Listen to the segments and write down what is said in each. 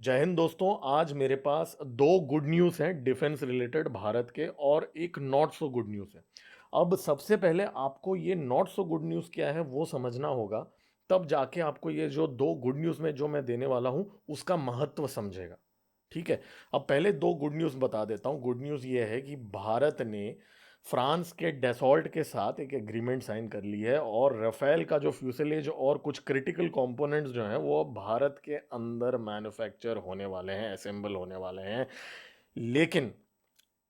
जय हिंद दोस्तों। आज मेरे पास दो गुड न्यूज़ हैं डिफेंस रिलेटेड भारत के, और एक नॉट सो गुड न्यूज़ है। अब सबसे पहले आपको ये नॉट सो गुड न्यूज़ क्या है वो समझना होगा, तब जाके आपको ये जो दो गुड न्यूज़ में जो मैं देने वाला हूँ उसका महत्व समझेगा। ठीक है। अब पहले दो गुड न्यूज़ बता देता हूँ। गुड न्यूज़ ये है कि भारत ने फ्रांस के डेसॉल्ट के साथ एक एग्रीमेंट साइन कर ली है, और राफेल का जो फ्यूसलेज और कुछ क्रिटिकल कंपोनेंट्स जो हैं वो अब भारत के अंदर मैन्युफैक्चर होने वाले हैं, असेंबल होने वाले हैं। लेकिन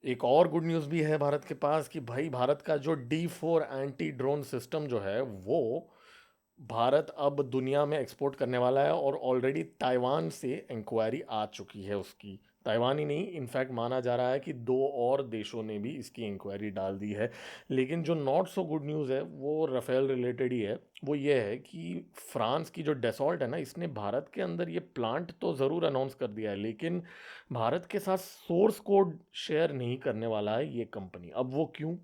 एक और गुड न्यूज़ भी है भारत के पास कि भाई भारत का जो D4 एंटी ड्रोन सिस्टम जो है वो भारत अब दुनिया में एक्सपोर्ट करने वाला है, और ऑलरेडी ताइवान से इंक्वायरी आ चुकी है उसकी। ताइवान ही नहीं, इनफैक्ट माना जा रहा है कि दो और देशों ने भी इसकी इंक्वायरी डाल दी है। लेकिन जो नॉट सो गुड न्यूज़ है वो राफेल रिलेटेड ही है। वो ये है कि फ्रांस की जो डेसॉल्ट है ना, इसने भारत के अंदर ये प्लांट तो ज़रूर अनाउंस कर दिया है, लेकिन भारत के साथ सोर्स कोड शेयर नहीं करने वाला है ये कंपनी। अब वो क्यों?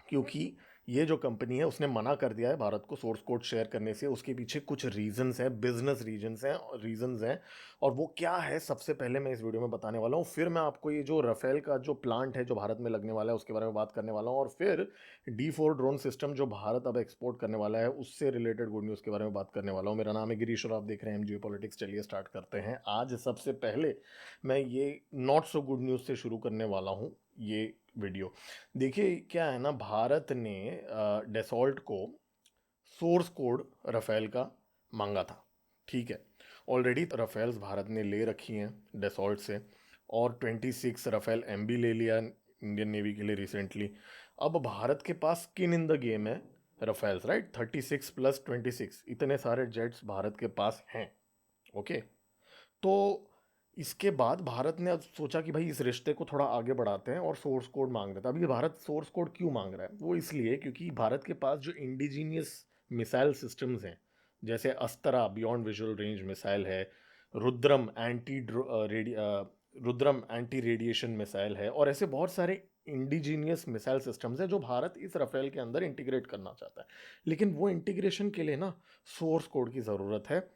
क्योंकि ये जो कंपनी है उसने मना कर दिया है भारत को सोर्स कोड शेयर करने से। उसके पीछे कुछ रीजंस हैं, बिजनेस रीजंस हैं। और वो क्या है सबसे पहले मैं इस वीडियो में बताने वाला हूँ। फिर मैं आपको ये जो राफेल का जो प्लांट है जो भारत में लगने वाला है उसके बारे में बात करने वाला हूँ, और फिर D4 ड्रोन सिस्टम जो भारत अब एक्सपोर्ट करने वाला है उससे रिलेटेड गुड न्यूज़ के बारे में बात करने वाला हूँ। मेरा नाम है गिरीश और आप देख रहे हैं जियो पॉलिटिक्स। चलिए स्टार्ट करते हैं। आज सबसे पहले मैं ये नॉट सो गुड न्यूज़ से शुरू करने वाला हूँ ये वीडियो। देखिए क्या है ना, भारत ने डेसॉल्ट को सोर्स कोड राफेल का मांगा था। ठीक है। ऑलरेडी राफेल्स भारत ने ले रखी हैं डेसॉल्ट से, और 26 राफेल MB ले लिया इंडियन नेवी के लिए रिसेंटली। अब भारत के पास स्किन इन द गेम है राफेल्स, राइट। 36 प्लस 26 इतने सारे जेट्स भारत के पास हैं। ओके। तो इसके बाद भारत ने अब सोचा कि भाई इस रिश्ते को थोड़ा आगे बढ़ाते हैं और सोर्स कोड मांग रहा था। अभी भारत सोर्स कोड क्यों मांग रहा है? वो इसलिए क्योंकि भारत के पास जो इंडिजीनियस मिसाइल सिस्टम्स हैं, जैसे Astra beyond visual range missile है, Rudram anti Rudram anti radiation missile है, और ऐसे बहुत सारे इंडिजीनियस मिसाइल सिस्टम्स हैं जो भारत इस राफेल के अंदर इंटीग्रेट करना चाहता है। लेकिन वो इंटीग्रेशन के लिए ना सोर्स कोड की ज़रूरत है।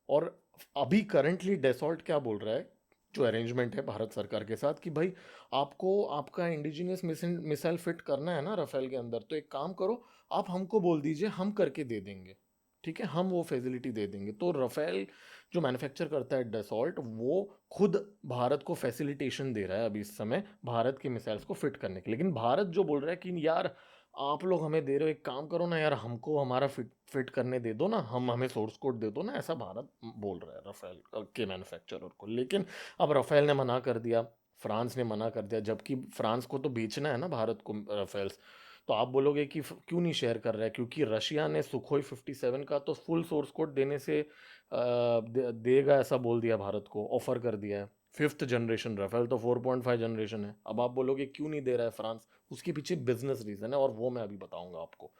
और अभी करंटली डेसॉल्ट क्या बोल रहा है, जो अरेंजमेंट है भारत सरकार के साथ, कि भाई आपको आपका इंडिजिनियस मिसाइल फिट करना है ना राफेल के अंदर, तो एक काम करो, आप हमको बोल दीजिए, हम करके दे देंगे। ठीक है, हम वो फैसिलिटी दे देंगे। तो राफेल जो मैन्युफैक्चर करता है डेसॉल्ट, वो खुद भारत को फैसिलिटेशन दे रहा है अभी इस समय भारत के मिसाइल्स को फिट करने के। लेकिन भारत जो बोल रहा है कि यार आप लोग हमें दे रहे हो, एक काम करो ना यार, हमको हमारा फिट फिट करने दे दो ना, हम हमें सोर्स कोड दे दो ना, ऐसा भारत बोल रहा है राफेल के मैन्युफैक्चरर को। लेकिन अब राफेल ने मना कर दिया, फ्रांस ने मना कर दिया, जबकि फ्रांस को तो बेचना है ना भारत को राफेल्स। तो आप बोलोगे कि क्यों नहीं शेयर कर रहा है? क्योंकि रशिया ने सुखोई 57 का तो फुल सोर्स कोड देने से देगा ऐसा बोल दिया, भारत को ऑफर कर दिया है। फिफ्थ जनरेशन राफेल तो 4.5 जनरेशन है। अब आप बोलोगे क्यों नहीं दे रहा है फ्रांस? उसके पीछे बिजनेस रीजन है, और वो मैं अभी बताऊंगा आपको।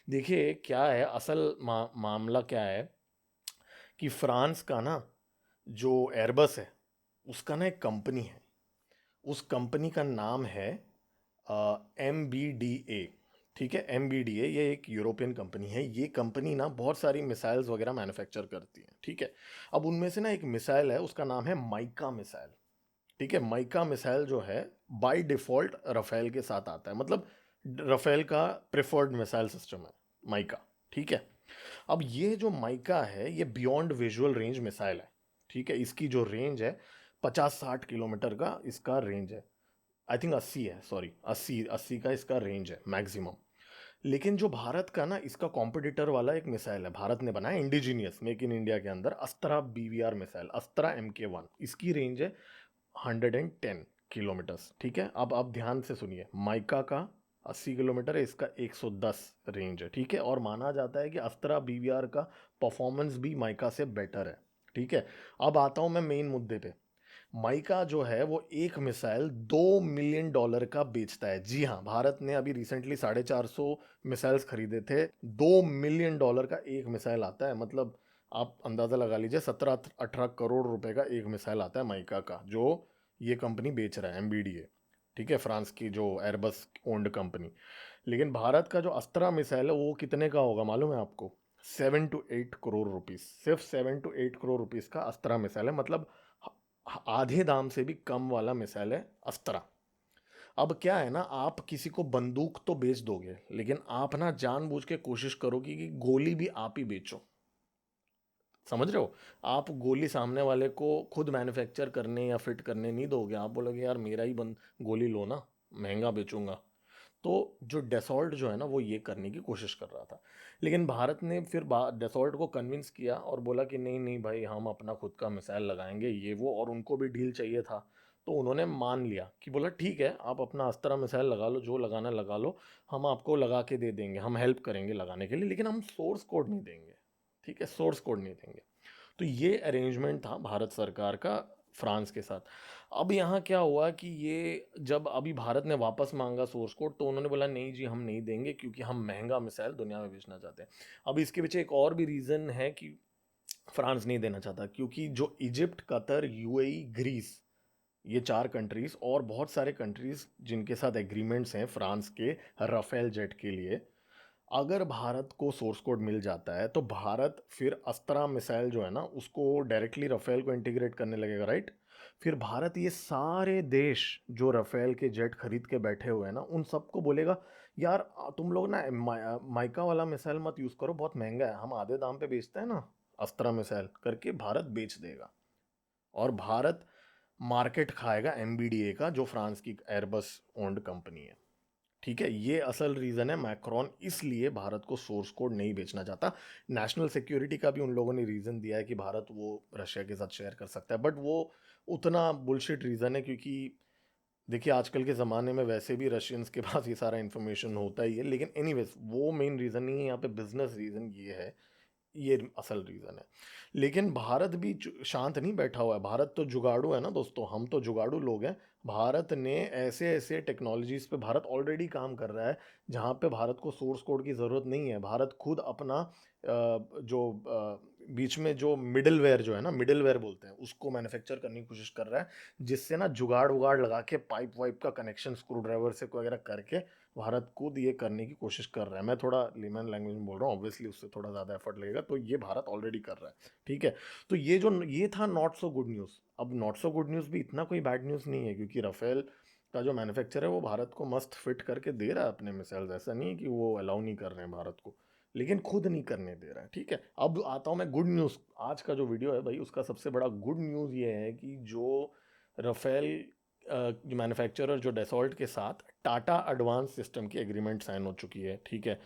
देखिए क्या है असल मामला क्या है, कि फ्रांस का ना जो एयरबस है उसका ना एक कंपनी है। उस कंपनी का नाम है MBDA। ठीक है, MBDA ये एक यूरोपियन कंपनी है। ये कंपनी ना बहुत सारी मिसाइल्स वगैरह मैन्युफैक्चर करती है। ठीक है। अब उनमें से ना एक मिसाइल है, उसका नाम है माइका मिसाइल। ठीक है, माइका मिसाइल जो है बाय डिफॉल्ट राफेल के साथ आता है, मतलब राफेल का प्रेफर्ड मिसाइल सिस्टम है माइका। ठीक है। अब ये जो माइका है ये बियॉन्ड विजुअल रेंज मिसाइल है। ठीक है, इसकी जो रेंज है 50-60 किलोमीटर का इसका रेंज है। आई थिंक 80 है, सॉरी 80 का इसका रेंज है मैक्सिमम। लेकिन जो भारत का ना इसका कॉम्पिटिटर वाला एक मिसाइल है, भारत ने बनाया इंडिजीनियस मेक इन इंडिया के अंदर, अस्त्रा BVR मिसाइल, अस्त्रा MK1। इसकी रेंज है 110 किलोमीटर्स। ठीक है, अब आप ध्यान से सुनिए, माइका का 80 किलोमीटर है, इसका 110 रेंज है। ठीक है, और माना जाता है कि अस्त्रा BVR का परफॉर्मेंस भी माइका से बेटर है। ठीक है। अब आता हूं मैं मेन मुद्दे पे। माइका जो है वो एक मिसाइल $2 मिलियन का बेचता है। जी हाँ, भारत ने अभी रिसेंटली 450 मिसाइल्स खरीदे थे। $2 मिलियन का एक मिसाइल आता है, मतलब आप अंदाज़ा लगा लीजिए 17-18 करोड़ रुपए का एक मिसाइल आता है माइका का, जो ये कंपनी बेच रहा है MBDA। ठीक है, फ्रांस की जो एयरबस ओन्ड कंपनी। लेकिन भारत का जो अस्त्रा मिसाइल है वो कितने का होगा मालूम है आपको? 7 to 8 करोड़ रुपीस। सिर्फ 7 to 8 करोड़ रुपीस का अस्त्रा मिसाइल है, मतलब आधे दाम से भी कम वाला मिसाइल है अस्त्रा। अब क्या है ना, आप किसी को बंदूक तो बेच दोगे, लेकिन आप ना जानबूझ के कोशिश करोगे कि गोली भी आप ही बेचो। समझ रहे हो? आप गोली सामने वाले को खुद मैन्युफैक्चर करने या फिट करने नहीं दोगे, आप बोलोगे यार मेरा ही बंद गोली लो ना, महंगा बेचूंगा। तो जो डेसॉल्ट जो है ना वो ये करने की कोशिश कर रहा था, लेकिन भारत ने फिर डेसॉल्ट को कन्विंस किया और बोला कि नहीं नहीं भाई, हम अपना खुद का मिसाइल लगाएंगे ये वो, और उनको भी डील चाहिए था। तो उन्होंने मान लिया कि बोला ठीक है, आप अपना अस्त्रा मिसाइल लगा लो, जो लगाना लगा लो, हम आपको लगा के दे देंगे, हम हेल्प करेंगे लगाने के लिए, लेकिन हम सोर्स कोड नहीं देंगे। ठीक है, सोर्स कोड नहीं देंगे। तो ये अरेंजमेंट था भारत सरकार का फ्रांस के साथ। अब यहाँ क्या हुआ कि ये जब अभी भारत ने वापस मांगा सोर्स कोड, तो उन्होंने बोला नहीं जी हम नहीं देंगे, क्योंकि हम महंगा मिसाइल दुनिया में बेचना चाहते हैं। अब इसके पीछे एक और भी रीज़न है कि फ्रांस नहीं देना चाहता, क्योंकि जो इजिप्ट, कतर, यूएई, ग्रीस, ये चार कंट्रीज और बहुत सारे कंट्रीज जिनके साथ एग्रीमेंट्स हैं फ्रांस के राफेल जेट के लिए, अगर भारत को सोर्स कोड मिल जाता है तो भारत फिर अस्त्रा मिसाइल जो है ना उसको डायरेक्टली रफेल को इंटीग्रेट करने लगेगा, राइट? फिर भारत ये सारे देश जो रफेल के जेट खरीद के बैठे हुए हैं ना, उन सबको बोलेगा यार तुम लोग ना माइका वाला मिसाइल मत यूज़ करो, बहुत महंगा है, हम आधे दाम पे बेचते हैं ना, अस्त्रा मिसाइल करके भारत बेच देगा। और भारत मार्केट खाएगा एमबीडीए का, जो फ्रांस की एयरबस ओन्ड कंपनी है। ठीक है, ये असल रीज़न है, मैक्रोन इसलिए भारत को सोर्स कोड नहीं बेचना चाहता। नेशनल सिक्योरिटी का भी उन लोगों ने रीज़न दिया है कि भारत वो रशिया के साथ शेयर कर सकता है, बट वो उतना बुलशिट रीज़न है, क्योंकि देखिए आजकल के ज़माने में वैसे भी रशियंस के पास ये सारा इन्फॉर्मेशन होता ही है। लेकिन एनीवेज वो मेन रीज़न नहीं है यहाँ पे, बिजनेस रीज़न ये है, ये असल रीज़न है। लेकिन भारत भी शांत नहीं बैठा हुआ है, भारत तो जुगाड़ू है ना दोस्तों, हम तो जुगाड़ू लोग हैं। भारत ने ऐसे ऐसे टेक्नोलॉजीज़ पे भारत ऑलरेडी काम कर रहा है जहाँ पे भारत को सोर्स कोड की ज़रूरत नहीं है। भारत खुद अपना जो बीच में जो मिडलवेयर जो है ना, मिडलवेयर बोलते हैं, उसको मैन्युफैक्चर करने की कोशिश कर रहा है, जिससे ना जुगाड़ उगाड़ लगा के पाइप वाइप का कनेक्शन स्क्रू ड्राइवर से वगैरह करके भारत खुद ये करने की कोशिश कर रहा है। मैं थोड़ा लेमन लैंग्वेज में बोल रहा हूँ, ऑब्वियसली उससे थोड़ा ज़्यादा एफर्ट लगेगा, तो ये भारत ऑलरेडी कर रहा है। ठीक है, तो ये था नॉट सो गुड न्यूज़। अब नॉट सो गुड न्यूज़ भी इतना कोई बैड न्यूज़ नहीं है, क्योंकि राफेल का जो मैन्युफैक्चर है वो भारत को मस्त फिट करके दे रहा है अपने मिसाइल्स, ऐसा नहीं है कि वो अलाउ नहीं कर रहे हैं भारत को, लेकिन खुद नहीं करने दे रहा है। ठीक है, अब आता हूँ मैं गुड न्यूज़। आज का जो वीडियो है भाई, उसका सबसे बड़ा गुड न्यूज़ ये है कि जो राफेल जो मैन्युफैक्चरर जो डेसॉल्ट के साथ टाटा एडवांस सिस्टम की एग्रीमेंट साइन हो चुकी है। ठीक है,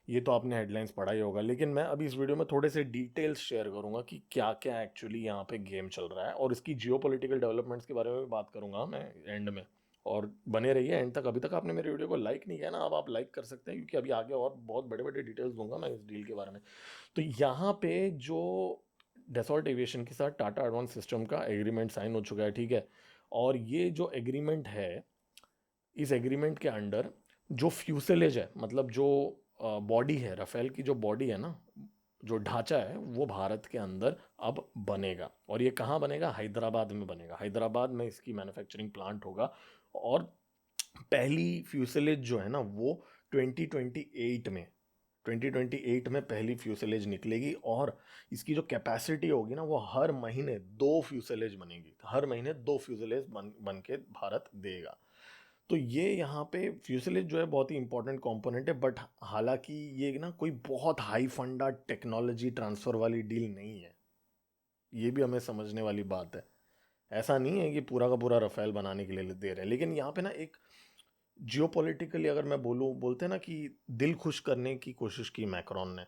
ये तो आपने हेडलाइंस पढ़ा ही होगा, लेकिन मैं अभी इस वीडियो में थोड़े से डिटेल्स शेयर करूंगा कि क्या क्या एक्चुअली यहाँ पे गेम चल रहा है, और इसकी जियोपॉलिटिकल डेवलपमेंट्स के बारे में भी बात करूंगा मैं एंड में। और बने रहिए एंड तक। अभी तक आपने मेरे वीडियो को लाइक नहीं किया ना, अब आप लाइक कर सकते हैं, क्योंकि अभी आगे और बहुत बड़े बड़े डिटेल्स दूंगा मैं इस डील के बारे में। तो यहाँ पे जो डेसॉल्ट एविएशन के साथ टाटा एडवांस सिस्टम का एग्रीमेंट साइन हो चुका है। ठीक है, और ये जो एग्रीमेंट है, इस एग्रीमेंट के अंडर जो फ्यूसेलेज है, मतलब जो बॉडी है, राफेल की जो बॉडी है ना, जो ढांचा है, वो भारत के अंदर अब बनेगा। और ये कहाँ बनेगा? हैदराबाद में बनेगा। हैदराबाद में इसकी मैन्युफैक्चरिंग प्लांट होगा, और पहली फ्यूसेलेज जो है ना वो 2028 में 2028 में पहली फ्यूसेलेज निकलेगी, और इसकी जो कैपेसिटी होगी ना, वो हर महीने 2 फ्यूसेलेज बनेगी, हर महीने 2 फ्यूसेलेज बन के भारत देगा। तो ये यहाँ पे फ्यूसलेज जो है बहुत ही इंपॉर्टेंट कंपोनेंट है, बट हालांकि ये ना कोई बहुत हाई फंडा टेक्नोलॉजी ट्रांसफ़र वाली डील नहीं है, ये भी हमें समझने वाली बात है। ऐसा नहीं है कि पूरा का पूरा रफेल बनाने के लिए दे रहे हैं, लेकिन यहाँ पे ना एक जियोपॉलिटिकली अगर मैं बोलूँ, बोलते हैं ना कि दिल खुश करने की कोशिश की मैक्रोन ने,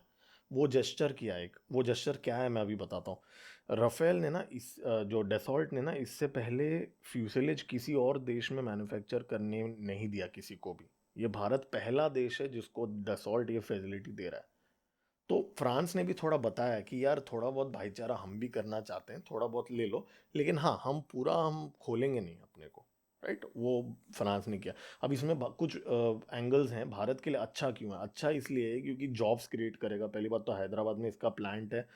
वो जेस्चर किया एक। वो जेस्चर क्या है मैं अभी बताता हूँ। राफेल ने ना जो डेसॉल्ट ने ना इससे पहले फ्यूसेलेज किसी और देश में मैन्युफैक्चर करने नहीं दिया किसी को भी। ये भारत पहला देश है जिसको डेसॉल्ट ये फैसिलिटी दे रहा है। तो फ्रांस ने भी थोड़ा बताया कि यार थोड़ा बहुत भाईचारा हम भी करना चाहते हैं, थोड़ा बहुत ले लो, लेकिन हाँ हम खोलेंगे नहीं अपने को, राइट? वो फ्रांस ने किया। अब इसमें कुछ एंगल्स हैं भारत के लिए। अच्छा क्यों है? अच्छा इसलिए है क्योंकि जॉब्स क्रिएट करेगा। पहली बात तो हैदराबाद में इसका प्लांट है,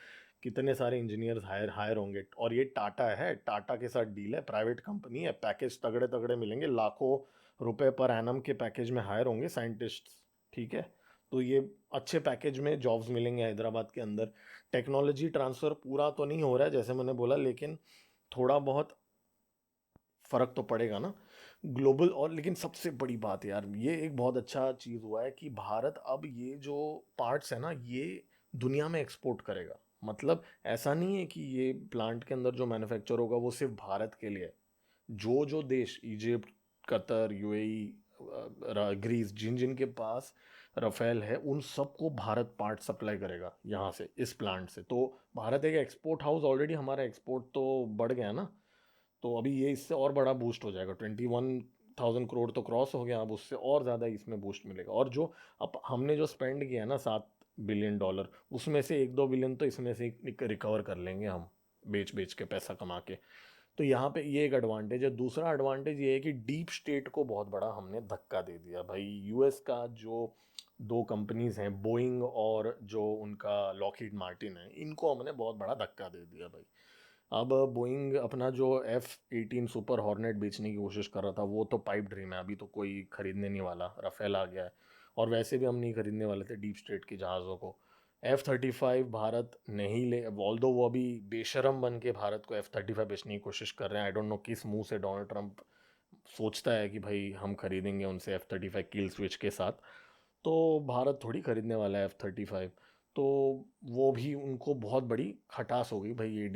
कितने सारे इंजीनियर्स हायर हायर होंगे, और ये टाटा है, टाटा के साथ डील है, प्राइवेट कंपनी है, पैकेज तगड़े तगड़े मिलेंगे, लाखों रुपए पर एनम के पैकेज में हायर होंगे साइंटिस्ट। ठीक है, तो ये अच्छे पैकेज में जॉब्स मिलेंगे हैदराबाद के अंदर। टेक्नोलॉजी ट्रांसफ़र पूरा तो नहीं हो रहा है जैसे मैंने बोला, लेकिन थोड़ा बहुत फ़र्क तो पड़ेगा ना ग्लोबल। और लेकिन सबसे बड़ी बात यार, ये एक बहुत अच्छा चीज़ हुआ है कि भारत अब ये जो पार्ट्स है ना, ये दुनिया में एक्सपोर्ट करेगा। मतलब ऐसा नहीं है कि ये प्लांट के अंदर जो मैन्युफैक्चर होगा वो सिर्फ भारत के लिए है। जो जो देश, इजिप्ट, कतर, यूएई, ग्रीस, जिन जिन के पास रफेल है, उन सबको भारत पार्ट सप्लाई करेगा यहाँ से, इस प्लांट से। तो भारत एक एक्सपोर्ट हाउस, ऑलरेडी हमारा एक्सपोर्ट तो बढ़ गया ना, तो अभी ये इससे और बड़ा बूस्ट हो जाएगा। 21,000 करोड़ तो क्रॉस हो गया, अब उससे और ज़्यादा इसमें बूस्ट मिलेगा। और जो अब हमने जो स्पेंड किया है ना, $7 बिलियन, उसमें से 1-2 बिलियन तो इसमें से रिकवर कर लेंगे हम, बेच बेच के पैसा कमा के। तो यहाँ पे ये एक एडवांटेज है। दूसरा एडवांटेज ये है कि डीप स्टेट को बहुत बड़ा हमने धक्का दे दिया भाई। यूएस का जो दो कंपनीज हैं, बोइंग और जो उनका लॉकहीड मार्टिन है, इनको हमने बहुत बड़ा धक्का दे दिया भाई। अब बोइंग अपना जो F-18 सुपर हॉर्नेट बेचने की कोशिश कर रहा था, वो तो पाइप ड्रीम है, अभी तो कोई खरीदने नहीं वाला। रफेल आ गया है, और वैसे भी हम नहीं खरीदने वाले थे डीप स्टेट के जहाज़ों को। F-35 भारत नहीं ले, ऑल्दो वो अभी बेशरम बन के भारत को F-35 बेचने की कोशिश कर रहे हैं। आई डोंट नो किस मुंह से डोनाल्ड ट्रंप सोचता है कि भाई हम खरीदेंगे उनसे F-35 किल स्विच के साथ। तो भारत थोड़ी खरीदने वाला है F-35। तो वो भी उनको बहुत बड़ी खटास हो गई भाई ये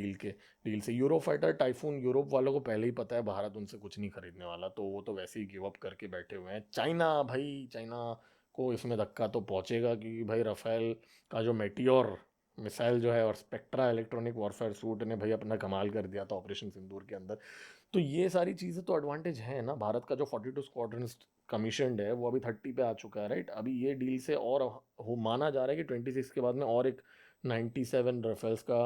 डील से। यूरो फाइटर टाइफून, यूरोप वालों को पहले ही पता है भारत उनसे कुछ नहीं खरीदने वाला, तो वो तो वैसे ही गिव अप करके बैठे हुए हैं। चाइना भाई, चाइना को इसमें धक्का तो पहुंचेगा, क्योंकि भाई राफेल का जो मेटियोर मिसाइल जो है, और स्पेक्ट्रा इलेक्ट्रॉनिक वॉरफेयर सूट ने भाई अपना कमाल कर दिया था ऑपरेशन सिंदूर के अंदर। तो ये सारी चीज़ें तो एडवांटेज है ना। भारत का जो 42 स्क्वाड्रन कमीशनड है, वो अभी 30 पे आ चुका है, राइट। अभी ये डील से और हो माना जा रहा है कि 26 के बाद में और एक 97 राफेल्स का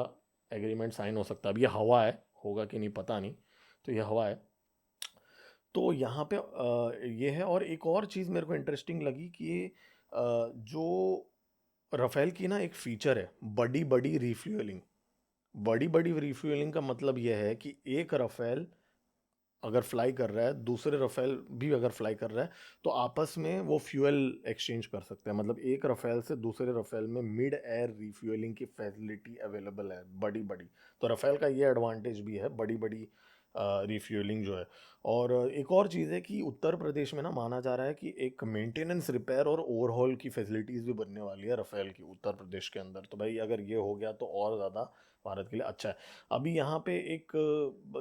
एग्रीमेंट साइन हो सकता है। अब ये हवा है, होगा कि नहीं पता नहीं, तो ये हवा है। तो यहाँ पे ये है। और एक और चीज़ मेरे को इंटरेस्टिंग लगी कि ये जो राफेल की ना एक फीचर है, बड़ी बड़ी रिफ्यूलिंग। बड़ी बड़ी रिफ्यूलिंग का मतलब यह है कि एक राफेल अगर फ्लाई कर रहा है, दूसरे रफेल भी अगर फ्लाई कर रहा है, तो आपस में वो फ्यूल एक्सचेंज कर सकते हैं। मतलब एक रफेल से दूसरे रफेल में मिड एयर रिफ्यूलिंग की फैसिलिटी अवेलेबल है, बड़ी बड़ी। तो रफेल का ये एडवांटेज भी है, बड़ी बड़ी रिफ्यूलिंग जो है। और एक और चीज़ है कि उत्तर प्रदेश में ना माना जा रहा है कि एक मेंटेनेंस, रिपेयर और ओवरहॉल की फैसिलिटीज़ भी बनने वाली है रफेल की, उत्तर प्रदेश के अंदर। तो भाई अगर ये हो गया तो और ज़्यादा भारत के लिए अच्छा है। अभी यहाँ पे एक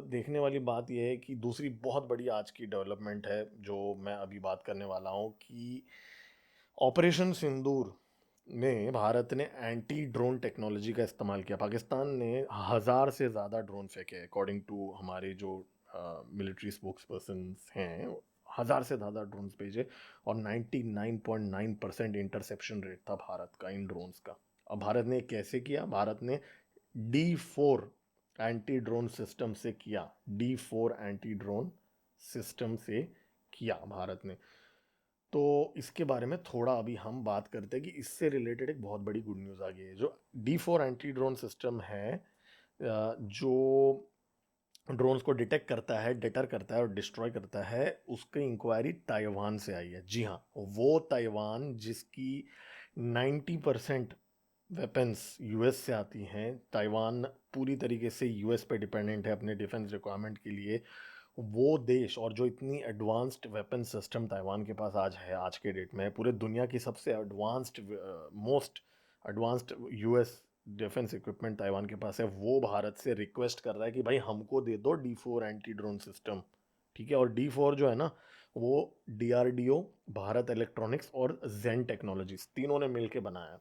देखने वाली बात यह है कि दूसरी बहुत बड़ी आज की डेवलपमेंट है जो मैं अभी बात करने वाला हूँ, कि ऑपरेशन सिंदूर में भारत ने एंटी ड्रोन टेक्नोलॉजी का इस्तेमाल किया। पाकिस्तान ने 1,000 से ज़्यादा ड्रोन फेंके, अकॉर्डिंग टू हमारे जो मिलिट्री स्पोक्स पर्सन हैं। 1,000 से ज़्यादा ड्रोन्स भेजे, और 99.9% इंटरसेप्शन रेट था भारत का इन ड्रोन्स का। अब भारत ने कैसे किया? भारत ने D4 एंटी ड्रोन सिस्टम से किया। D4 एंटी ड्रोन सिस्टम से किया भारत ने। तो इसके बारे में थोड़ा अभी हम बात करते हैं कि इससे रिलेटेड एक बहुत बड़ी गुड न्यूज़ आ गई है। जो D4 एंटी ड्रोन सिस्टम है, जो ड्रोन्स को डिटेक्ट करता है, डिटर करता है और डिस्ट्रॉय करता है, उसकी इंक्वायरी ताइवान से आई है। जी हाँ, वो ताइवान जिसकी 90% वेपन्स यूएस से आती हैं। ताइवान पूरी तरीके से यूएस पे डिपेंडेंट है अपने डिफेंस रिक्वायरमेंट के लिए। वो देश, और जो इतनी एडवांस्ड वेपन सिस्टम ताइवान के पास आज है, आज के डेट में पूरे दुनिया की सबसे advanced, most advanced US defence equipment Taiwan के पास है। वो भारत से रिक्वेस्ट कर रहा है कि भाई हमको दे दो D4 एंटी ड्रोन सिस्टम। ठीक है। और D4 जो है ना, वो DRDO, भारत इलेक्ट्रॉनिक्स और जेन टेक्नोलॉजीज, तीनों ने मिलकर बनाया है।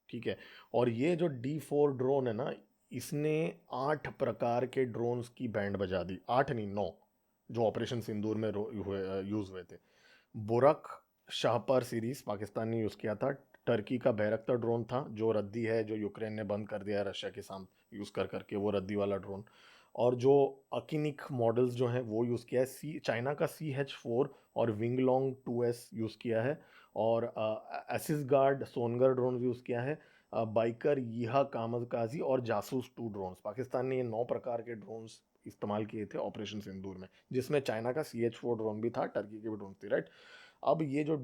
ठीक है। और ये जो D4 ड्रोन है ना, इसने 8 प्रकार के ड्रोन्स की बैंड बजा दी। 8 नहीं, 9, जो ऑपरेशन सिंदूर में यूज़ हुए थे। बुरक शाहपर सीरीज पाकिस्तान ने यूज़ किया था। टर्की का बैरक्टर ड्रोन था, जो रद्दी है, जो यूक्रेन ने बंद कर दिया है रशिया के साथ यूज़ कर करके, वो रद्दी वाला ड्रोन। और जो अकिनिक मॉडल्स जो हैं वो यूज़ किया है। चाइना का CH-4 और विंगलोंग 2S यूज़ किया है। और एसिस गार्ड सोनगर ड्रोन यूज़ किया है। बाइकर यीहा कामकाजी और जासूस 2 ड्रोन्स। पाकिस्तान ने ये 9 प्रकार के ड्रोन्स इस्तेमाल किए थे ऑपरेशन सिंदूर में, जिसमें चाइना का CH-4 ड्रोन भी था, टर्की के भी ड्रोन थे, राइट। अब ये जो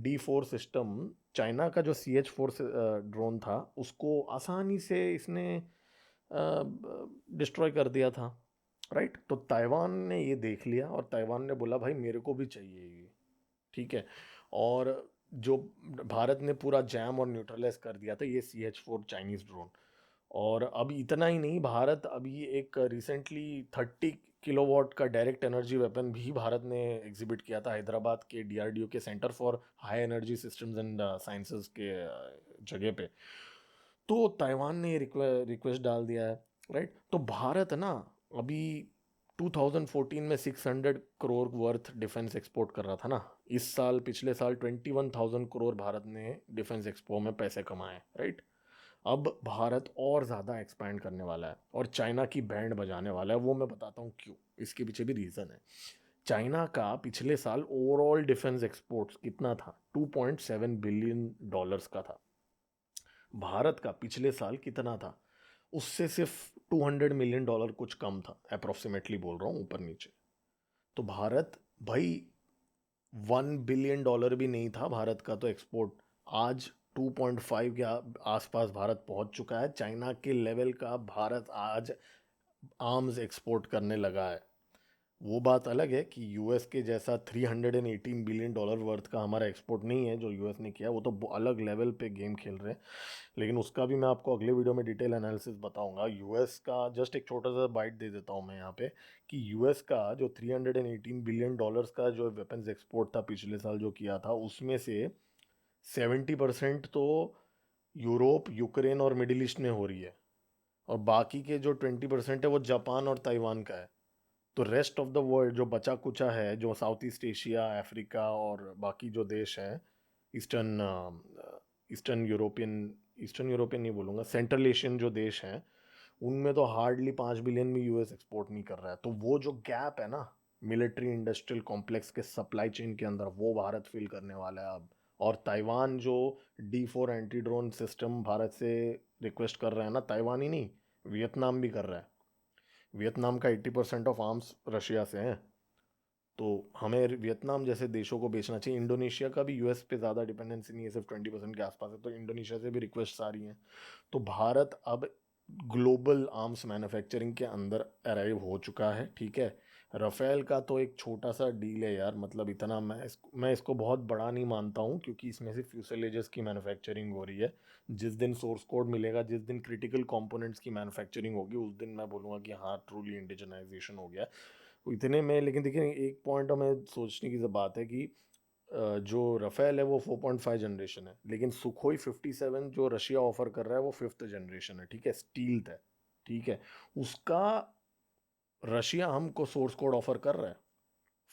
D4 सिस्टम, चाइना का जो CH-4 ड्रोन था, उसको आसानी से इसने डिस्ट्रॉय कर दिया था। राइट। तो ताइवान ने ये देख लिया और ताइवान ने बोला भाई मेरे को भी चाहिए ये, ठीक है। और जो भारत ने पूरा जैम और न्यूट्रलाइज कर दिया था ये CH-4 चाइनीज ड्रोन। और अब इतना ही नहीं, भारत अभी एक रिसेंटली 30 किलोवाट का डायरेक्ट एनर्जी वेपन भी भारत ने एग्जिबिट किया था हैदराबाद के DRDO के centre for high energy systems and sciences के जगह पे। तो ताइवान ने ये रिक्वेस्ट डाल दिया है, राइट। तो भारत ना अभी 2014 में 600 करोड़ वर्थ डिफेंस एक्सपोर्ट कर रहा था ना। इस साल, पिछले साल 21,000 करोड़ भारत ने डिफेंस एक्सपो में पैसे कमाए, राइट। अब भारत और ज़्यादा एक्सपैंड करने वाला है और चाइना की बैंड बजाने वाला है। वो मैं बताता हूँ क्यों, इसके पीछे भी रीज़न है। चाइना का पिछले साल ओवरऑल डिफेंस एक्सपोर्ट्स कितना था? $2.7 बिलियन का था। भारत का पिछले साल कितना था? उससे सिर्फ $200 मिलियन कुछ कम था, अप्रोक्सीमेटली बोल रहा हूँ, ऊपर नीचे। तो भारत भाई $1 बिलियन भी नहीं था भारत का तो एक्सपोर्ट, आज 2.5 के आसपास भारत पहुंच चुका है। चाइना के लेवल का भारत आज आर्म्स एक्सपोर्ट करने लगा है। वो बात अलग है कि यूएस के जैसा $318 बिलियन वर्थ का हमारा एक्सपोर्ट नहीं है जो यूएस ने किया, वो तो अलग लेवल पे गेम खेल रहे हैं। लेकिन उसका भी मैं आपको अगले वीडियो में डिटेल एनालिसिस बताऊंगा। यूएस का जस्ट एक छोटा सा बाइट दे देता हूँ मैं यहाँ पे, कि यूएस का जो $318 बिलियन का जो वेपन्स एक्सपोर्ट था पिछले साल जो किया था, उसमें से 70% तो यूरोप, यूक्रेन और मिडिल ईस्ट में हो रही है, और बाकी के जो 20% है वो जापान और ताइवान का है। तो रेस्ट ऑफ द वर्ल्ड जो बचा कुचा है, जो साउथ ईस्ट एशिया, अफ्रीका और बाकी जो देश हैं, eastern eastern European eastern European नहीं बोलूँगा, सेंट्रल एशियन जो देश हैं, उनमें तो हार्डली 5 बिलियन भी यूएस एक्सपोर्ट नहीं कर रहा है। तो वो जो गैप है ना मिलिट्री इंडस्ट्रियल कॉम्प्लेक्स के सप्लाई चेन के अंदर, वो भारत फिल करने वाला है अब। और ताइवान जो D4 anti drone system Bharat से रिक्वेस्ट कर रहा है ना, ताइवान ही नहीं, वियतनाम भी कर रहा है। वियतनाम का 80% ऑफ आर्म्स रशिया से हैं। तो हमें वियतनाम जैसे देशों को बेचना चाहिए। इंडोनेशिया का भी यूएस पे ज़्यादा डिपेंडेंसी नहीं है, सिर्फ 20% के आसपास है, तो इंडोनेशिया से भी रिक्वेस्ट आ रही हैं। तो भारत अब ग्लोबल आर्म्स मैन्युफैक्चरिंग के अंदर अराइव हो चुका है, ठीक है। राफेल का तो एक छोटा सा डील है यार, मतलब इतना मैं इसको बहुत बड़ा नहीं मानता हूँ, क्योंकि इसमें से फ्यूसलेजेस की मैन्युफैक्चरिंग हो रही है। जिस दिन सोर्स कोड मिलेगा, जिस दिन क्रिटिकल कंपोनेंट्स की मैन्युफैक्चरिंग होगी, उस दिन मैं बोलूँगा कि हाँ ट्रूली इंडिजनाइजेशन हो गया है। इतने में लेकिन देखिए एक पॉइंट हमें सोचने की बात है कि जो राफेल है वो 4.5 जनरेशन है, लेकिन सुखोई 57 जो रशिया ऑफर कर रहा है वो 5th जनरेशन है, ठीक है, स्टील्थ है, ठीक है। उसका रशिया हमको सोर्स कोड ऑफर कर रहा है,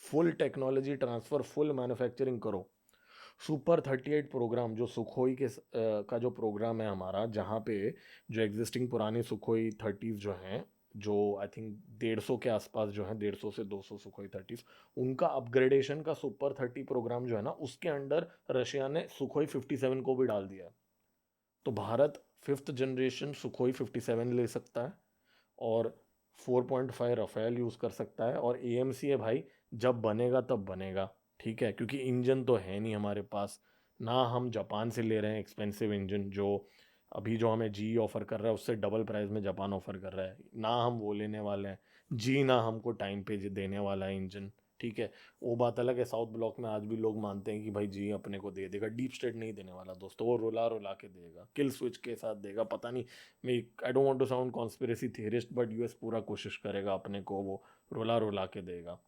full technology transfer, full manufacturing करो। सुपर 38 प्रोग्राम जो सुखोई के का जो प्रोग्राम है हमारा, जहाँ पे जो एग्जिस्टिंग पुरानी सुखोई 30s जो हैं, जो आई थिंक 150 के आसपास जो है, 150 से 200 सुखोई 30s, उनका अपग्रेडेशन का सुपर 30 प्रोग्राम जो है ना, उसके अंडर रशिया ने सुखोई 57 को भी डाल दिया है। तो भारत 5th जनरेशन सुखोई 57 ले सकता है और 4.5 राफेल यूज़ कर सकता है। और AMC है भाई, जब बनेगा तब बनेगा, ठीक है, क्योंकि इंजन तो है नहीं हमारे पास ना। हम जापान से ले रहे हैं एक्सपेंसिव इंजन, जो अभी जो हमें जी ऑफर कर रहा है उससे डबल प्राइस में जापान ऑफर कर रहा है ना। हम वो लेने वाले हैं जी, ना हमको टाइम पे देने वाला है इंजन, ठीक है। वो बात अलग है, साउथ ब्लॉक में आज भी लोग मानते हैं कि भाई जी अपने को दे देगा। डीप स्टेट नहीं देने वाला दोस्तों, वो रुला रुला के देगा, किल स्विच के साथ देगा, पता नहीं। मैं I don't want to sound conspiracy theorist, but US पूरा कोशिश करेगा अपने को वो रुला रुला के देगा।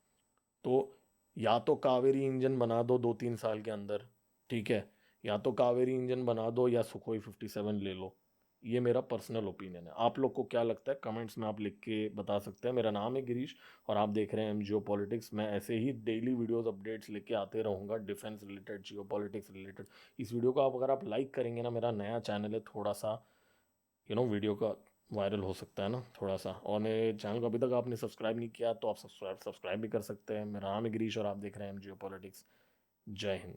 तो या तो कावेरी इंजन बना दो 2-3 साल के अंदर, ठीक है, या तो कावेरी इंजन बना दो या सुखोई 57 ले लो। ये मेरा पर्सनल ओपिनियन है। आप लोग को क्या लगता है कमेंट्स में आप लिख के बता सकते हैं। मेरा नाम है गिरीश और आप देख रहे हैं एम जियो पॉलिटिक्स। मैं ऐसे ही डेली वीडियोस अपडेट्स लेके आते रहूँगा, डिफेंस रिलेटेड, जियो पॉलिटिक्स रिलेटेड। इस वीडियो को आप अगर आप लाइक करेंगे ना, मेरा नया चैनल है, थोड़ा सा वीडियो का वायरल हो सकता है ना थोड़ा सा। और मेरे चैनल को अभी तक आपने सब्सक्राइब नहीं किया तो आप सब्सक्राइब भी कर सकते हैं। मेरा नाम है गिरीश और आप देख रहे हैं एम जियो पॉलिटिक्स। जय हिंद।